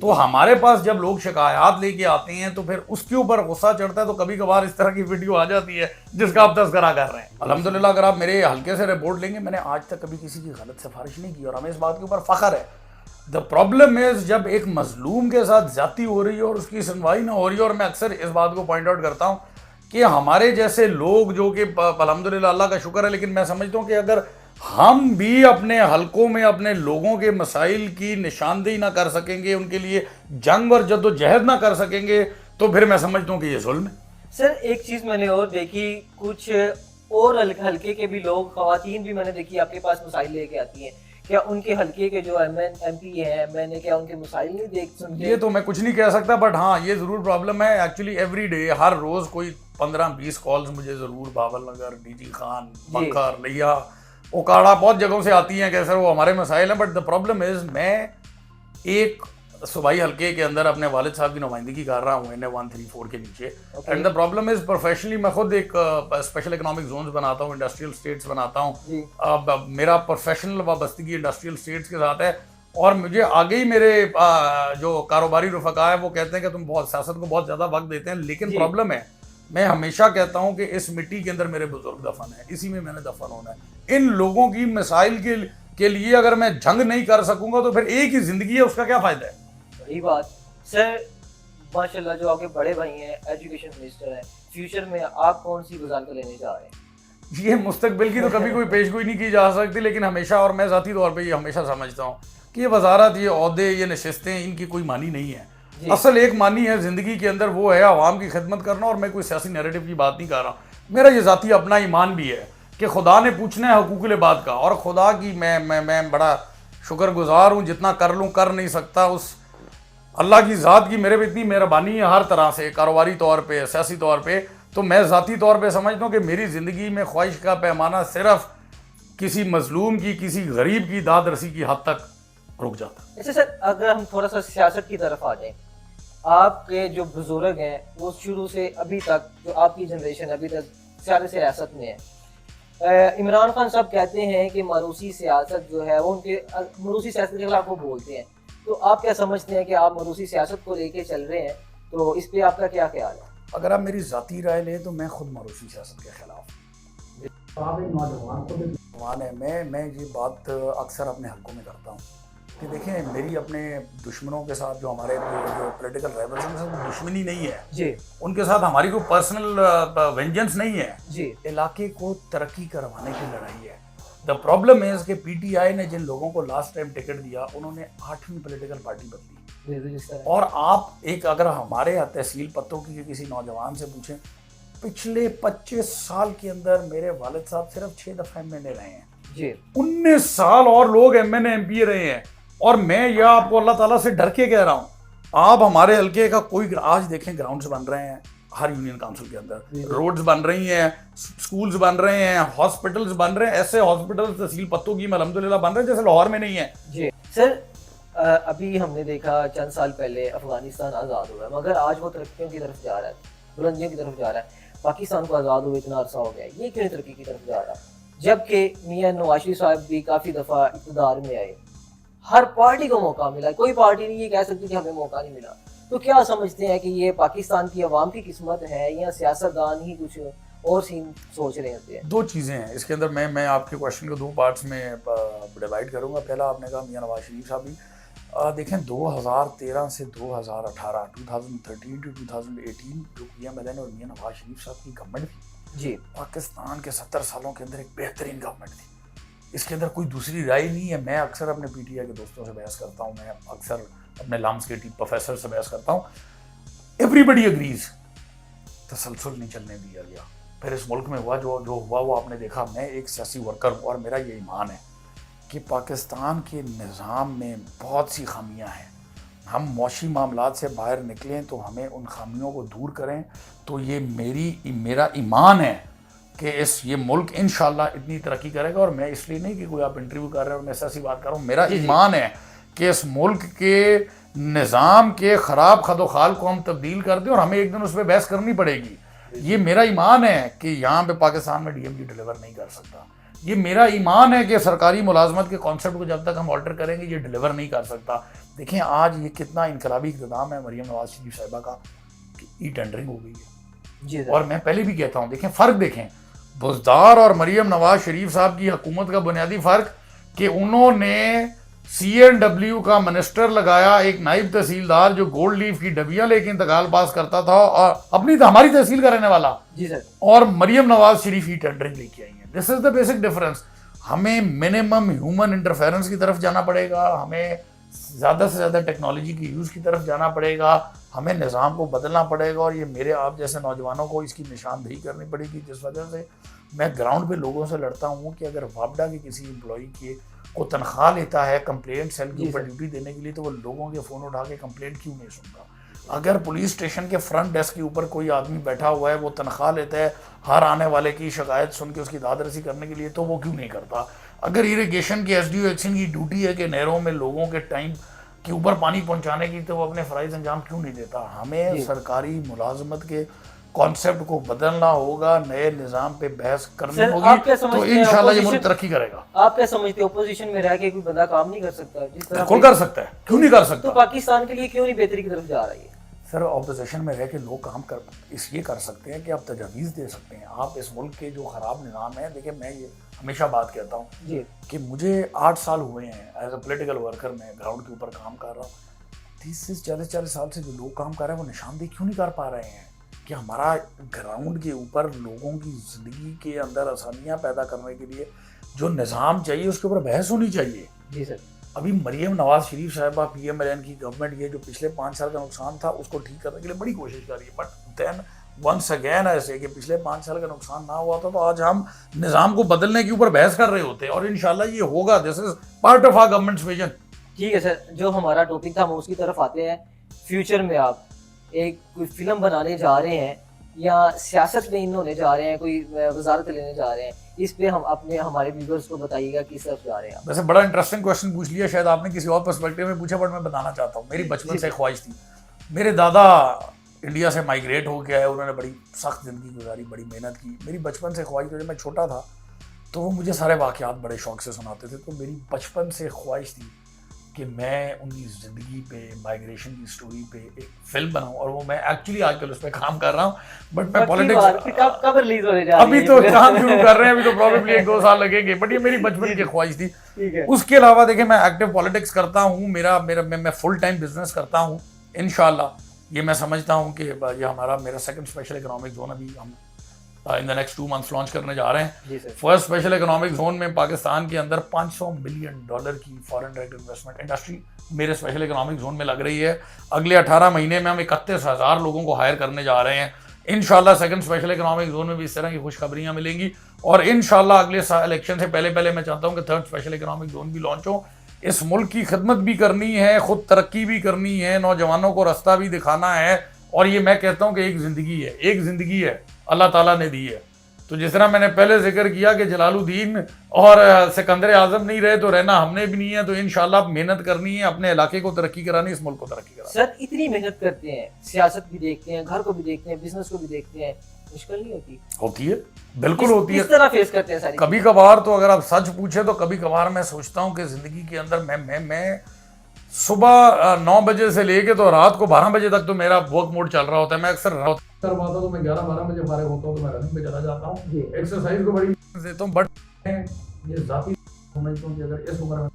تو ہمارے پاس جب لوگ شکایات لے کے آتے ہیں تو پھر اس کے اوپر غصہ چڑھتا ہے، تو کبھی کبھار اس طرح کی ویڈیو آ جاتی ہے جس کا آپ تذکرہ کر رہے ہیں۔ الحمدللہ اگر آپ میرے حلقے سے رپورٹ لیں گے، میں نے آج تک کبھی کسی کی غلط سفارش نہیں کی، اور ہمیں اس بات کے اوپر فخر ہے۔ دا پرابلم از جب ایک مظلوم کے ساتھ زیادتی ہو رہی ہے اور اس کی سنوائی نہ ہو رہی ہے، اور میں اکثر اس بات کو پوائنٹ آؤٹ کرتا ہوں کہ ہمارے جیسے لوگ جو کہ الحمدللہ اللہ کا شکر ہے، لیکن میں سمجھتا ہوں کہ اگر ہم بھی اپنے حلقوں میں اپنے لوگوں کے مسائل کی نشاندہی نہ کر سکیں گے، ان کے لیے جنگ اور جد و جہد نہ کر سکیں گے، تو پھر میں سمجھتا ہوں کہ یہ ظلم ہے۔ سر ایک چیز میں نے اور دیکھی، کچھ اور حلقے کے بھی لوگ، خواتین بھی میں نے دیکھی آپ کے پاس مسائل لے کے آتی ہیں، کیا ان کے حلقے کے جو ایم پی ہیں، میں نے کیا ان کے مسائل نہیں دیکھ سکتے؟ یہ تو میں کچھ نہیں کہہ سکتا، بٹ ہاں یہ ضرور پرابلم ہے ایکچولی ایوری ڈے، ہر روز کوئی 15-20 کالز مجھے ضرور بابل نگر، ڈی جی خان، بکھر، لیا، اوکاڑا، بہت جگہوں سے آتی ہیں کہ سر وہ ہمارے مسائل ہیں۔ بٹ دا پرابلم از میں ایک صوبائی حلقے کے اندر اپنے والد صاحب کی نمائندگی کر رہا ہوں NA 134 کے نیچے، and the problem is professionally میں خود ایک اسپیشل اکنامک زونز بناتا ہوں، انڈسٹریل اسٹیٹس بناتا ہوں، میرا پروفیشنل وابستگی انڈسٹریل اسٹیٹس کے ساتھ ہے، اور مجھے آگے ہی میرے جو کاروباری رفقا ہے وہ کہتے ہیں کہ تم بہت سیاست کو بہت زیادہ وقت دیتے ہیں، لیکن پرابلم ہے میں ہمیشہ کہتا ہوں کہ اس مٹی کے اندر میرے بزرگ دفن ہیں، اسی میں نے دفن ہونا ہے۔ ان لوگوں کی مسائل کے لیے اگر میں جنگ نہیں کر سکوں گا تو پھر ایک ہی زندگی ہے، اس کا کیا فائدہ ہے؟ صحیح بات۔ سر ماشاءاللہ جو آپ کے بڑے بھائی ہیں، ایجوکیشن منسٹر ہیں، فیوچر میں آپ کون سی وزارت لینے جا رہے ہیں؟ یہ مستقبل کی تو کبھی کوئی پیش گوئی نہیں کی جا سکتی، لیکن ہمیشہ، اور میں ذاتی طور پہ یہ ہمیشہ سمجھتا ہوں کہ یہ وزارت، یہ عہدے، یہ نشستیں، ان کی کوئی معنی نہیں ہے۔ اصل ایک معنی ہے زندگی کے اندر، وہ ہے عوام کی خدمت کرنا، اور میں کوئی سیاسی نیریٹو کی بات نہیں کر رہا ہوں، میرا یہ ذاتی اپنا ایمان بھی ہے کہ خدا نے پوچھنا ہے حقوق العباد کا، اور خدا کی میں بڑا شکر گزار ہوں، جتنا کر لوں کر نہیں سکتا، اس اللہ کی ذات کی میرے پہ اتنی مہربانی ہے ہر طرح سے، کاروباری طور پہ، سیاسی طور پہ، تو میں ذاتی طور پہ سمجھتا ہوں کہ میری زندگی میں خواہش کا پیمانہ صرف کسی مظلوم کی، کسی غریب کی داد رسی کی حد تک رک جاتا۔ اچھا سر، اگر ہم تھوڑا سا سیاست کی طرف آ جائیں، آپ کے جو بزرگ ہیں وہ شروع سے ابھی تک، جو آپ کی جنریشن ابھی تک سیاسی سیاست میں ہے، عمران خان صاحب کہتے ہیں کہ موروثی سیاست جو ہے وہ ان کے موروثی سیاست کے خلاف وہ بولتے ہیں، تو آپ کیا سمجھتے ہیں کہ آپ موروثی سیاست کو لے کے چل رہے ہیں، تو اس پہ آپ کا کیا خیال ہے؟ اگر آپ میری ذاتی رائے لیں تو میں خود موروثی سیاست کے خلاف، آپ ایک نوجوان ہے، میں یہ بات اکثر اپنے حلقوں میں کرتا ہوں کہ دیکھیں میری اپنے دشمنوں کے ساتھ، جو ہمارے جو پولیٹیکل رائولز ہیں، وہ دشمنی نہیں ہے جی، ان کے ساتھ ہماری کوئی پرسنل وینجنس نہیں ہے جی، علاقے کو ترقی کروانے کی لڑائی ہے۔ دا پرابلم از کہ پی ٹی آئی نے جن لوگوں کو لاسٹ ٹائم ٹکٹ دیا، انہوں نے 8ویں پولیٹیکل پارٹی بدلی، اور آپ ایک اگر ہمارے تحصیل پتوں کی کسی نوجوان سے پوچھیں، پچھلے 25 سال کے اندر میرے والد صاحب صرف 6 دفعہ MNA رہے ہیں جی، 19 سال اور لوگ MNA MP رہے ہیں، اور میں یہ آپ کو اللہ تعالیٰ سے ڈر کے کہہ رہا ہوں، آپ ہمارے حلقے کا کوئی آج دیکھیں گراؤنڈز بن رہے ہیں ہر یونین کاؤنسل کے اندر، روڈز بن رہی ہیں، سکولز بن رہے ہیں، ہاسپٹلز بن رہے ہیں، ایسے ہاسپٹلز تحصیل پتوں کی الحمدللہ بن رہے ہیں جیسے لاہور میں نہیں ہے۔ جی سر، ابھی ہم نے دیکھا چند سال پہلے افغانستان آزاد ہوا ہے، مگر آج وہ ترقیوں کی طرف جا رہا ہے، بلندیوں کی طرف جا رہا ہے۔ پاکستان کو آزاد ہوئے اتنا عرصہ ہو گیا، یہ کیوں ترقی کی طرف جا رہا ہے؟ جبکہ میاں نواز شریف صاحب بھی کافی دفعہ اقتدار میں آئے، ہر پارٹی کو موقع ملا، کوئی پارٹی نہیں یہ کہہ سکتی کہ ہمیں موقع نہیں ملا، تو کیا سمجھتے ہیں کہ یہ پاکستان کی عوام کی قسمت ہے یا سیاستدان ہی کچھ اور سین سوچ رہے ہوتے ہیں؟ دو چیزیں ہیں اس کے اندر، میں آپ کے کوشچن کو 2 پارٹس میں ڈیوائڈ کروں گا۔ پہلا آپ نے کہا میاں نواز شریف صاحب بھی، دیکھیں 2013 سے 2018 2013 ٹو 2018 جو پیم ایل این اور میاں نواز شریف صاحب کی گورنمنٹ تھی، جی، پاکستان کے 70 سالوں کے اندر ایک بہترین گورنمنٹ تھی، اس کے اندر کوئی دوسری رائے نہیں ہے۔ میں اکثر اپنے پی ٹی آئی کے دوستوں سے بحث کرتا ہوں، میں اکثر اپنے لامس کے پروفیسر سے بحث کرتا ہوں، ایوری بڈی اگریز، تسلسل نہیں چلنے دیا گیا۔ پھر اس ملک میں ہوا جو ہوا وہ آپ نے دیکھا۔ میں ایک سیاسی ورکر ہوں اور میرا یہ ایمان ہے کہ پاکستان کے نظام میں بہت سی خامیاں ہیں، ہم معاشی معاملات سے باہر نکلیں تو ہمیں ان خامیوں کو دور کریں، تو یہ میرا ایمان ہے کہ یہ ملک انشاءاللہ اتنی ترقی کرے گا۔ اور میں اس لیے نہیں کہ کوئی آپ انٹرویو کر رہے ہیں اور میں ایسی بات کر رہا ہوں، میرا ایمان ہے کہ اس ملک کے نظام کے خراب خد و خال کو ہم تبدیل کر دیں، اور ہمیں ایک دن اس پہ بحث کرنی پڑے گی۔ یہ میرا ایمان ہے کہ یہاں پہ پاکستان میں DMD ڈیلیور نہیں کر سکتا، یہ میرا ایمان ہے کہ سرکاری ملازمت کے کانسیپٹ کو جب تک ہم آلٹر کریں گے یہ ڈیلیور نہیں کر سکتا۔ دیکھیں آج یہ کتنا انقلابی اقتدام ہے مریم نواز شریف صاحبہ کا کہ ای ٹینڈرنگ ہو گئی ہے. جی اور میں پہلے بھی کہتا ہوں دیکھیں فرق دیکھیں بزدار اور مریم نواز شریف صاحب کی حکومت کا بنیادی فرق کہ انہوں نے CNW کا منسٹر لگایا, ایک نائب تحصیلدار جو گولڈ لیف کی ڈبیاں لے کے انتقال پاس کرتا تھا اور ہماری تحصیل کا رہنے والا. جی سر. اور مریم نواز شریف ای ٹینڈرنگ لے کے آئی ہیں. دس از دا بیسک ڈفرنس. ہمیں منیمم ہیومن انٹرفیرنس کی طرف جانا پڑے گا, ہمیں زیادہ سے زیادہ ٹیکنالوجی کی یوز کی طرف جانا پڑے گا, ہمیں نظام کو بدلنا پڑے گا, اور یہ میرے آپ جیسے نوجوانوں کو اس کی نشاندہی کرنی پڑے گی. جس وجہ سے میں گراؤنڈ پہ لوگوں سے لڑتا ہوں کہ اگر وابڈا کے کسی امپلائی کو تنخواہ لیتا ہے کمپلینٹ سیل کے اوپر ڈیوٹی دینے کے لیے تو وہ لوگوں کے فون اٹھا کے کمپلینٹ کیوں نہیں سنتا؟ اگر پولیس اسٹیشن کے فرنٹ ڈیسک کے اوپر کوئی آدمی بیٹھا ہوا ہے وہ تنخواہ لیتا ہے ہر آنے والے کی شکایت سن کے اس کی داد رسی کرنے کے لیے تو وہ کیوں نہیں کرتا؟ اگر اریگیشن کے SDO ایکشن کی ڈیوٹی ہے کہ نہروں میں لوگوں کے ٹائم کے اوپر پانی پہنچانے کی تو وہ اپنے فرائض انجام کیوں نہیں دیتا؟ ہمیں سرکاری ملازمت کے کانسیپٹ کو بدلنا ہوگا, نئے نظام پہ بحث کرنی ہوگی تو انشاءاللہ یہ ملک ترقی کرے گا. آپ کیا سمجھتے ہیں اپوزیشن میں رہ کے کوئی بندہ کام نہیں کر سکتا؟ جس طرح بالکل کر سکتا ہے, کیوں نہیں کر سکتا؟ تو پاکستان کے لیے کیوں نہیں بہتری کی طرف جا رہی ہے؟ سر اپوزیشن میں رہ کے لوگ کام اس لیے کر سکتے ہیں کہ آپ تجاویز دے سکتے ہیں. آپ اس ملک کے جو خراب نظام ہے, دیکھیں میں یہ ہمیشہ بات کہتا ہوں جی کہ مجھے 8 سال ہوئے ہیں ایز اے پولیٹیکل ورکر, میں گراؤنڈ کے اوپر کام کر رہا ہوں. 30-40 سال سے جو لوگ کام کر رہے ہیں وہ نشاندہی کیوں نہیں کر پا رہے ہیں کہ ہمارا گراؤنڈ کے اوپر لوگوں کی زندگی کے اندر آسانیاں پیدا کرنے کے لیے جو نظام چاہیے اس کے اوپر بحث ہونی چاہیے. جی سر. ابھی مریم نواز شریف صاحبہ PMLN کی گورنمنٹ یہ جو پچھلے 5 سال کا نقصان تھا اس کو ٹھیک کرنے کے لیے بڑی کوشش کر رہی ہے, بٹ دین ونس اگین ایسے کہ پچھلے 5 سال کا نقصان نہ ہوا تھا تو آج ہم نظام کو بدلنے کے اوپر بحث کر رہے ہوتے ہیں, اور انشاءاللہ یہ ہوگا. This is part of our governments vision. ٹھیک ہے سر, جو ہمارا ٹاپک تھا ہم اس کی طرف آتے ہیں. فیوچر میں آپ ایک کوئی فلم بنانے جا رہے ہیں یا سیاست میں ہونے جا رہے ہیں, کوئی وزارت لینے جا رہے ہیں, اس پہ ہم ہمارے ویورز کو بتائیے گا کس طرف جا رہے ہیں. ویسے بڑا انٹرسٹنگ کویشچن پوچھ لیا, شاید آپ نے کسی اور پرسپیکٹیو میں پوچھا, بٹ میں بتانا چاہتا ہوں. میری بچپن سے خواہش تھی, میرے دادا انڈیا سے مائگریٹ ہو کے آئے, انہوں نے بڑی سخت زندگی گزاری, بڑی محنت کی. میری بچپن سے خواہش تھی, جب میں چھوٹا تھا تو وہ مجھے سارے واقعات بڑے شوق سے سناتے تھے, تو میری بچپن سے خواہش تھی کہ میں ان کی زندگی پہ, مائگریشن کی سٹوری پہ ایک فلم بناؤں, اور وہ میں ایکچولی آج کل اس پہ کام کر رہا ہوں. بٹ میں پالیٹکس کب ریلیز ہونے جا رہی ہے؟ ابھی تو کام شروع کر رہے ہیں, ابھی تو پروبیبلی 1-2 سال لگیں گے, بٹ یہ میری بچپن کی خواہش تھی. اس کے علاوہ دیکھیں میں ایکٹیو پالیٹکس کرتا ہوں, میں فل ٹائم بزنس کرتا ہوں. انشاءاللہ یہ میں سمجھتا ہوں کہ یہ میرا سیکنڈ اسپیشل اکنامک زون ابھی ہم ان دا نیکسٹ 2 months لانچ کرنے جا رہے ہیں. فرسٹ اسپیشل اکنامک زون میں پاکستان کے اندر $500 بلین کی فارن ڈائریکٹ انویسٹمنٹ انڈسٹری میرے اسپیشل اکنامک زون میں لگ رہی ہے. اگلے 18 مہینے میں ہم 31,000 لوگوں کو ہائر کرنے جا رہے ہیں. انشاءاللہ سیکنڈ اسپیشل اکنامک زون میں بھی اس طرح کی خوشخبریاں ملیں گی, اور انشاءاللہ اگلے الیکشن سے پہلے میں چاہتا ہوں کہ تھرڈ اسپیشل اکنامک زون بھی لانچ ہو. اس ملک کی خدمت بھی کرنی ہے, خود ترقی بھی کرنی ہے, نوجوانوں کو راستہ بھی دکھانا ہے, اور یہ میں کہتا ہوں کہ ایک زندگی ہے اللہ تعالیٰ نے دی ہے. تو جس طرح میں نے پہلے ذکر کیا کہ جلال الدین اور سکندر اعظم نہیں رہے تو رہنا ہم نے بھی نہیں ہے, تو انشاءاللہ محنت کرنی ہے, اپنے علاقے کو ترقی کرانی, اس ملک کو ترقی کرانی. سر اتنی محنت کرتے ہیں, سیاست بھی دیکھتے ہیں, گھر کو بھی دیکھتے ہیں, بزنس کو بھی دیکھتے ہیں, مشکل نہیں ہوتی؟ ہوتی ہے, بالکل ہوتی ہے. کس طرح فیس کرتے ہیں ساری؟ کبھی کبھار تو اگر آپ سچ پوچھیں تو کبھی کبھار میں سوچتا ہوں کہ زندگی کے اندر میں صبح 9 بجے سے لے کے تو رات کو 12 بجے تک تو میرا ورک موڈ چل رہا ہوتا ہے. میں اکثر کرواتا تو میں 11-12 بجے فارغ ہوتا ہوں تو میں رننگ پہ چلا جاتا ہوں, ایکسرسائز کو بڑی دیتا ہوں. بٹ یہ ذاتی سمجھتا ہوں کہ اگر اس عمر میں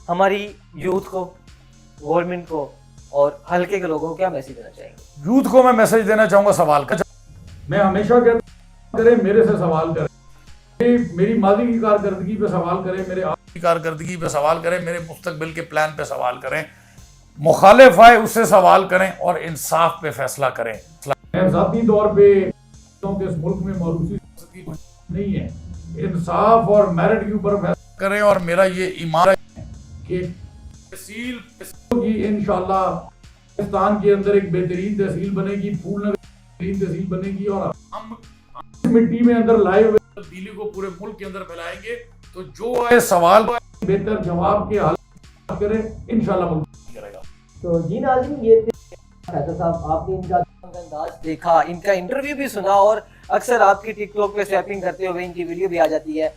ہماری یوتھ کو, گورنمنٹ کو اور حلقے کے لوگوں کو کیا میسج دینا چاہیں گے؟ یوتھ کو میں میسج دینا چاہوں گا سوال کا. میں ہمیشہ کہتا ہوں کریں میرے سے سوال کریں, میری ماضی کی کارکردگی پہ سوال کریں, میرے آج کی کارکردگی پہ سوال کریں, میرے مستقبل کے پلان پہ سوال کریں. مخالف آئے اس سے سوال کریں اور انصاف پہ فیصلہ کریں. میں ذاتی طور پہ اس ملک میں موروثی نہیں ہے, انصاف اور میرٹ کے اوپر فیصلہ کریں, اور میرا یہ ایمان ہے کہ تحصیل کی انشاءاللہ پاکستان کے اندر ایک بہترین تحصیل بنے گی, پھول نگر بہترین تحصیل بنے گی, اور ہم مٹی میں اندر لائے ہوئے تبدیلی کو پورے ملک کے اندر پھیلائیں گے. تو جو ہے سوال بہتر جواب کے حل کریں, انشاءاللہ ملک کرے گا. تو جی ناظرین, یہ فیصل صاحب, آپ نے ان کا انداز دیکھا, ان کا انٹرویو بھی سنا, اور اکثر آپ کی ٹک ٹاک پہ سویپنگ کرتے ہوئے ان کی ویڈیو بھی آ جاتی ہے.